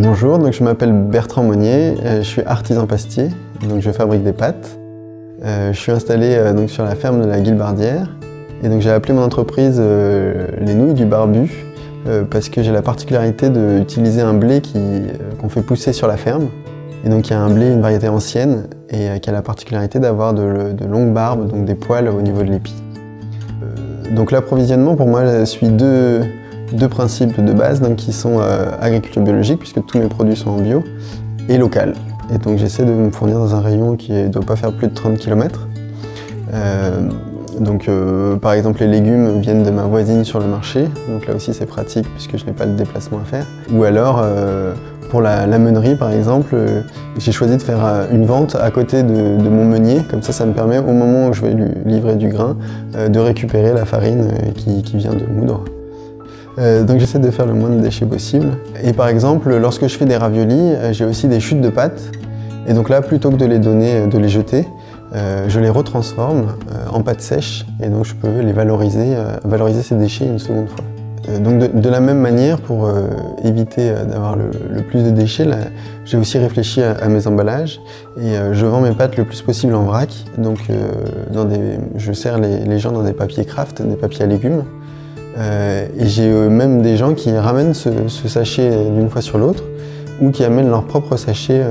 Bonjour, donc je m'appelle Bertrand Monnier, je suis artisan pastier, donc je fabrique des pâtes. Je suis installé donc sur la ferme de la Guilbardière et donc j'ai appelé mon entreprise les nouilles du barbu parce que j'ai la particularité d'utiliser un blé qu'on fait pousser sur la ferme. Et donc il y a un blé, une variété ancienne et qui a la particularité d'avoir de longues barbes, donc des poils au niveau de l'épi. Donc l'approvisionnement pour moi suit deux principes de base donc, qui sont agriculture biologique puisque tous mes produits sont en bio et local. Et donc j'essaie de me fournir dans un rayon qui ne doit pas faire plus de 30 km. Par exemple les légumes viennent de ma voisine sur le marché, donc là aussi c'est pratique puisque je n'ai pas de déplacement à faire. Ou alors pour la meunerie par exemple, j'ai choisi de faire une vente à côté de mon meunier, comme ça me permet au moment où je vais lui livrer du grain de récupérer la farine qui vient de moudre. Donc j'essaie de faire le moins de déchets possible. Et par exemple, lorsque je fais des raviolis, j'ai aussi des chutes de pâtes. Et donc là, plutôt que de les donner, de les jeter, je les retransforme en pâtes sèches. Et donc je peux les valoriser ces déchets une seconde fois. Donc de la même manière, pour éviter d'avoir le plus de déchets, j'ai aussi réfléchi à mes emballages. Et je vends mes pâtes le plus possible en vrac. Donc je sers les gens dans des papiers craft, des papiers à légumes. Et j'ai même des gens qui ramènent ce sachet d'une fois sur l'autre ou qui amènent leur propre sachet,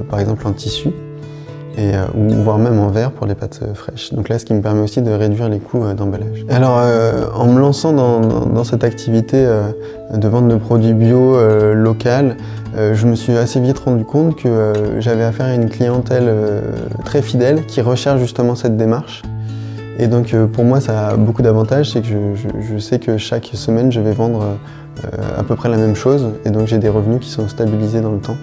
par exemple en tissu, ou voire même en verre pour les pâtes fraîches. Donc là, ce qui me permet aussi de réduire les coûts d'emballage. Alors, en me lançant dans cette activité de vente de produits bio local, je me suis assez vite rendu compte que j'avais affaire à une clientèle très fidèle qui recherche justement cette démarche. Et donc pour moi ça a beaucoup d'avantages, c'est que je sais que chaque semaine je vais vendre à peu près la même chose et donc j'ai des revenus qui sont stabilisés dans le temps.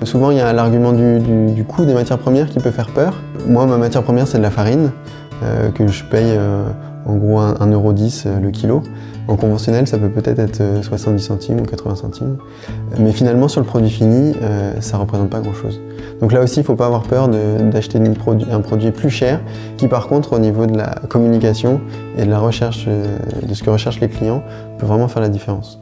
Souvent il y a l'argument du coût des matières premières qui peut faire peur. Moi ma matière première c'est de la farine que je paye en gros 1,10 € le kilo. En conventionnel ça peut peut-être être 70 centimes ou 80 centimes. Mais finalement sur le produit fini ça ne représente pas grand chose. Donc là aussi il ne faut pas avoir peur d'acheter un produit plus cher qui par contre au niveau de la communication et de la recherche de ce que recherchent les clients peut vraiment faire la différence.